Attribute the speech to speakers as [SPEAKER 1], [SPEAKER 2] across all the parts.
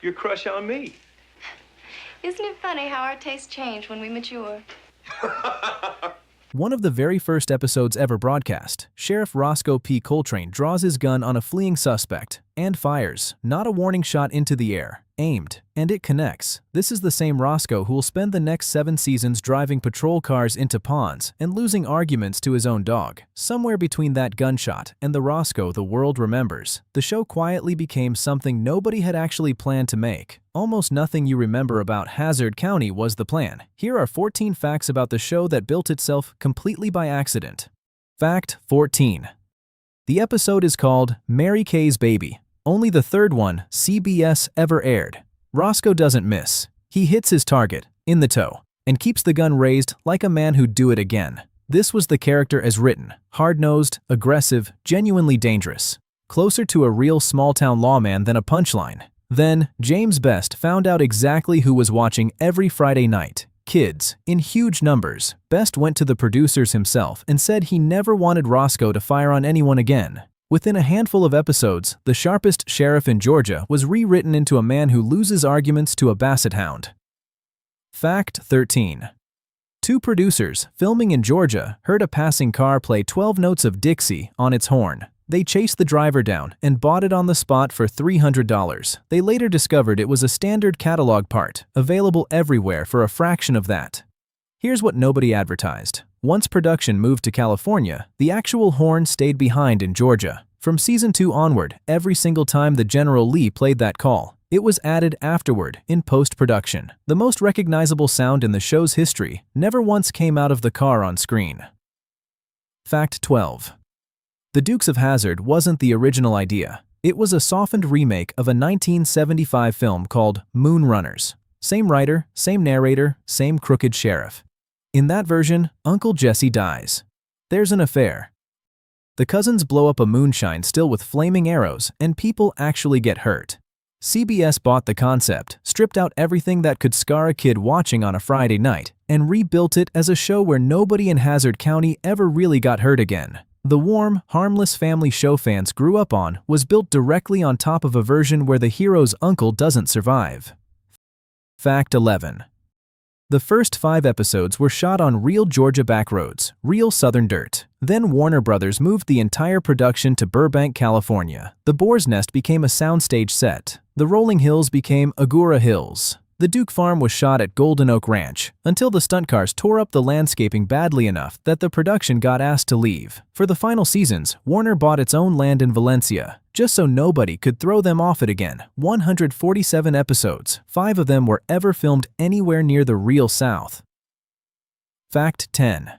[SPEAKER 1] your crush on me.
[SPEAKER 2] Isn't it funny how our tastes change when we mature?
[SPEAKER 3] One of the very first episodes ever broadcast, Sheriff Rosco P. Coltrane draws his gun on a fleeing suspect and fires, not a warning shot into the air, aimed, and it connects. This is the same Rosco who will spend the next 7 seasons driving patrol cars into ponds and losing arguments to his own dog. Somewhere between that gunshot and the Rosco the world remembers, the show quietly became something nobody had actually planned to make. Almost nothing you remember about Hazzard County was the plan. Here are 14 facts about the show that built itself completely by accident. Fact 14. The episode is called Mary Kay's Baby. Only the third one CBS ever aired. Rosco doesn't miss. He hits his target, in the toe, and keeps the gun raised like a man who'd do it again. This was the character as written, hard-nosed, aggressive, genuinely dangerous. Closer to a real small-town lawman than a punchline. Then, James Best found out exactly who was watching every Friday night. Kids, in huge numbers. Best went to the producers himself and said he never wanted Rosco to fire on anyone again. Within a handful of episodes, the sharpest sheriff in Georgia was rewritten into a man who loses arguments to a basset hound. Fact 13. 2 producers, filming in Georgia, heard a passing car play 12 notes of Dixie on its horn. They chased the driver down and bought it on the spot for $300. They later discovered it was a standard catalog part, available everywhere for a fraction of that. Here's what nobody advertised. Once production moved to California, the actual horn stayed behind in Georgia. From season 2 onward, every single time the General Lee played that call, it was added afterward in post-production. The most recognizable sound in the show's history never once came out of the car on screen. Fact 12. The Dukes of Hazzard wasn't the original idea. It was a softened remake of a 1975 film called Moonrunners. Same writer, same narrator, same crooked sheriff. In that version, Uncle Jesse dies. There's an affair. The cousins blow up a moonshine still with flaming arrows, and people actually get hurt. CBS bought the concept, stripped out everything that could scar a kid watching on a Friday night, and rebuilt it as a show where nobody in Hazzard County ever really got hurt again. The warm, harmless family show fans grew up on was built directly on top of a version where the hero's uncle doesn't survive. Fact 11. The first 5 episodes were shot on real Georgia back roads, real southern dirt. Then Warner Brothers moved the entire production to Burbank, California. The Boar's Nest became a soundstage set. The rolling hills became Agura Hills. The Duke farm was shot at Golden Oak Ranch, until the stunt cars tore up the landscaping badly enough that the production got asked to leave. For the final seasons, Warner bought its own land in Valencia, just so nobody could throw them off it again. 147 episodes, 5 of them were ever filmed anywhere near the real South. Fact 10.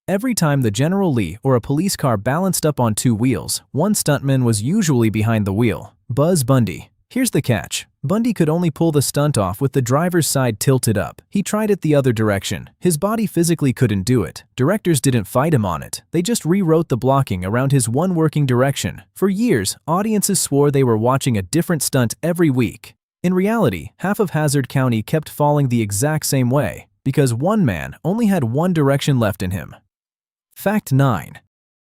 [SPEAKER 3] Every time the General Lee or a police car balanced up on 2 wheels, one stuntman was usually behind the wheel. Buzz Bundy. Here's the catch. Bundy could only pull the stunt off with the driver's side tilted up. He tried it the other direction. His body physically couldn't do it. Directors didn't fight him on it. They just rewrote the blocking around his one working direction. For years, audiences swore they were watching a different stunt every week. In reality, half of Hazzard County kept falling the exact same way, because one man only had one direction left in him. Fact 9.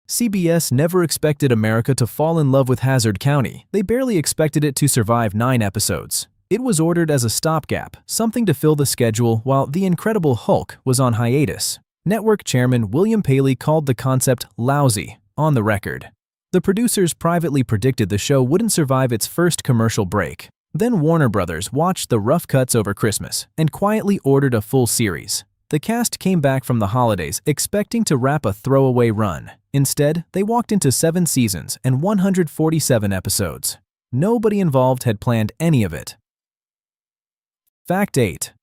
[SPEAKER 3] CBS never expected America to fall in love with Hazzard County. They barely expected it to survive 9 episodes. It was ordered as a stopgap, something to fill the schedule while The Incredible Hulk was on hiatus. Network chairman William Paley called the concept lousy, on the record. The producers privately predicted the show wouldn't survive its first commercial break. Then Warner Brothers watched the rough cuts over Christmas and quietly ordered a full series. The cast came back from the holidays expecting to wrap a throwaway run. Instead, they walked into 7 seasons and 147 episodes. Nobody involved had planned any of it. Fact 8.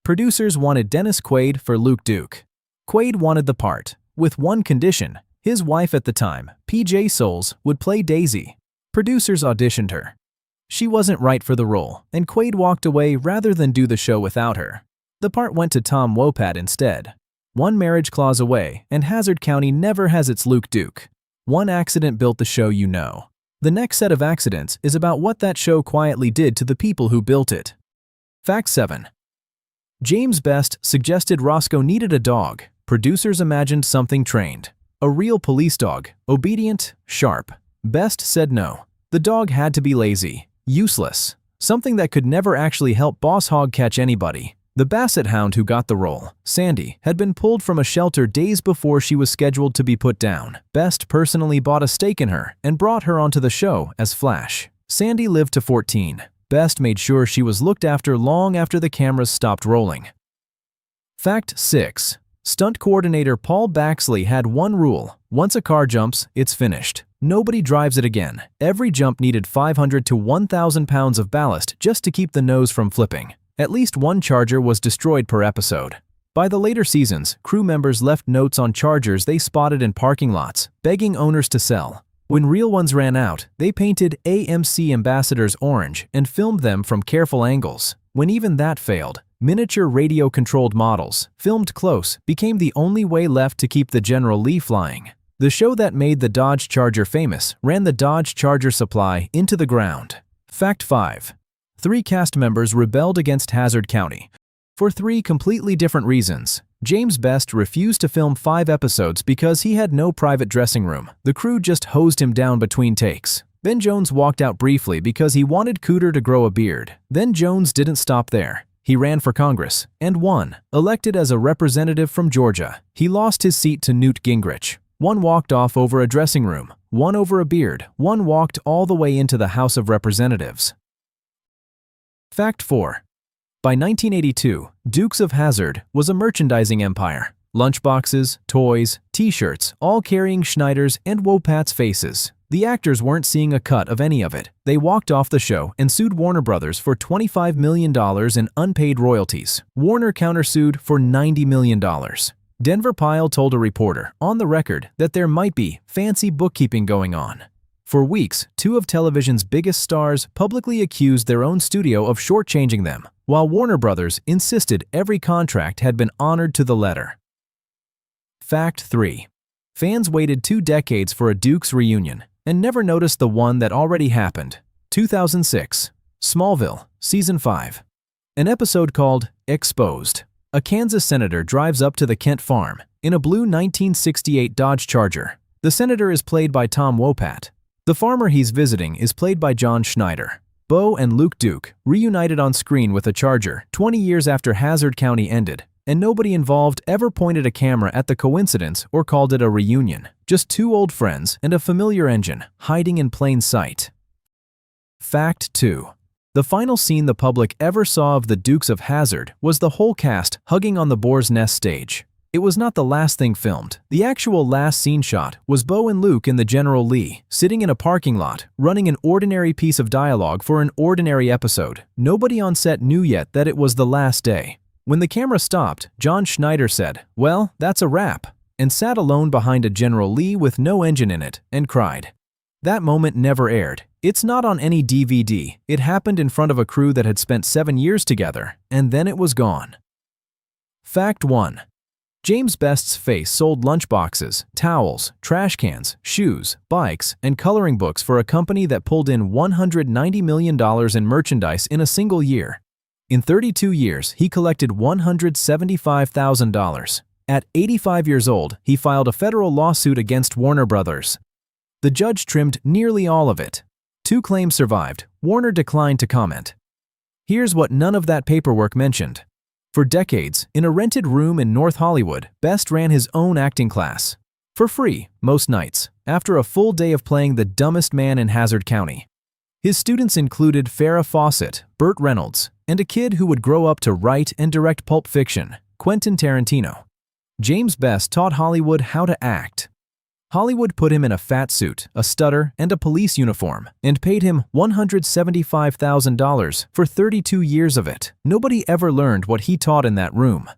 [SPEAKER 3] Producers wanted Dennis Quaid for Luke Duke. Quaid wanted the part, with one condition. His wife at the time, PJ Soles, would play Daisy. Producers auditioned her. She wasn't right for the role, and Quaid walked away rather than do the show without her. The part went to Tom Wopat instead. One marriage clause away, and Hazzard County never has its Luke Duke. One accident built the show you know. The next set of accidents is about what that show quietly did to the people who built it. Fact 7. James Best suggested Rosco needed a dog. Producers imagined something trained. A real police dog, obedient, sharp. Best said no. The dog had to be lazy, useless. something that could never actually help Boss Hogg catch anybody. The basset hound who got the role, Sandy, had been pulled from a shelter days before she was scheduled to be put down. Best personally bought a stake in her and brought her onto the show as Flash. Sandy lived to 14. Best made sure she was looked after long after the cameras stopped rolling. Fact 6. Stunt coordinator Paul Baxley had one rule: once a car jumps, it's finished. Nobody drives it again. Every jump needed 500 to 1,000 pounds of ballast just to keep the nose from flipping. At least one charger was destroyed per episode. By the later seasons, crew members left notes on chargers they spotted in parking lots, begging owners to sell. When real ones ran out, they painted AMC ambassadors orange and filmed them from careful angles. When even that failed, miniature radio-controlled models, filmed close, became the only way left to keep the General Lee flying. The show that made the Dodge Charger famous ran the Dodge Charger supply into the ground. Fact 5. 3 cast members rebelled against Hazzard County. For 3 completely different reasons. James Best refused to film 5 episodes because he had no private dressing room. The crew just hosed him down between takes. Ben Jones walked out briefly because he wanted Cooter to grow a beard. Then Jones didn't stop there. He ran for Congress and won. Elected as a representative from Georgia, he lost his seat to Newt Gingrich. One walked off over a dressing room, one over a beard, one walked all the way into the House of Representatives. Fact 4. By 1982, Dukes of Hazzard was a merchandising empire. Lunchboxes, toys, t-shirts, all carrying Schneiders and Wopat's faces. The actors weren't seeing a cut of any of it. They walked off the show and sued Warner Brothers for $25 million in unpaid royalties. Warner countersued for $90 million. Denver Pyle told a reporter, on the record, that there might be fancy bookkeeping going on. For weeks, 2 of television's biggest stars publicly accused their own studio of shortchanging them, while Warner Brothers insisted every contract had been honored to the letter. Fact 3. Fans waited 2 decades for a Dukes reunion and never noticed the one that already happened. 2006. Smallville, Season 5. An episode called Exposed. A Kansas senator drives up to the Kent farm in a blue 1968 Dodge Charger. The senator is played by Tom Wopat. The farmer he's visiting is played by John Schneider. Bo and Luke Duke reunited on screen with a Charger 20 years after Hazzard County ended, and nobody involved ever pointed a camera at the coincidence or called it a reunion. Just 2 old friends and a familiar engine hiding in plain sight. Fact 2. The final scene the public ever saw of the Dukes of Hazzard was the whole cast hugging on the Boar's Nest stage. It was not the last thing filmed. The actual last scene shot was Bo and Luke in the General Lee, sitting in a parking lot, running an ordinary piece of dialogue for an ordinary episode. Nobody on set knew yet that it was the last day. When the camera stopped, John Schneider said, "Well, that's a wrap," and sat alone behind a General Lee with no engine in it and cried. That moment never aired. It's not on any DVD. It happened in front of a crew that had spent 7 years together, and then it was gone. Fact 1. James Best's face sold lunchboxes, towels, trash cans, shoes, bikes, and coloring books for a company that pulled in $190 million in merchandise in a single year. In 32 years, he collected $175,000. At 85 years old, he filed a federal lawsuit against Warner Brothers. The judge trimmed nearly all of it. 2 claims survived. Warner declined to comment. Here's what none of that paperwork mentioned. For decades, in a rented room in North Hollywood, Best ran his own acting class. For free, most nights, after a full day of playing the dumbest man in Hazzard County. His students included Farrah Fawcett, Burt Reynolds, and a kid who would grow up to write and direct Pulp Fiction, Quentin Tarantino. James Best taught Hollywood how to act. Hollywood put him in a fat suit, a stutter, and a police uniform, and paid him $175,000 for 32 years of it. Nobody ever learned what he taught in that room.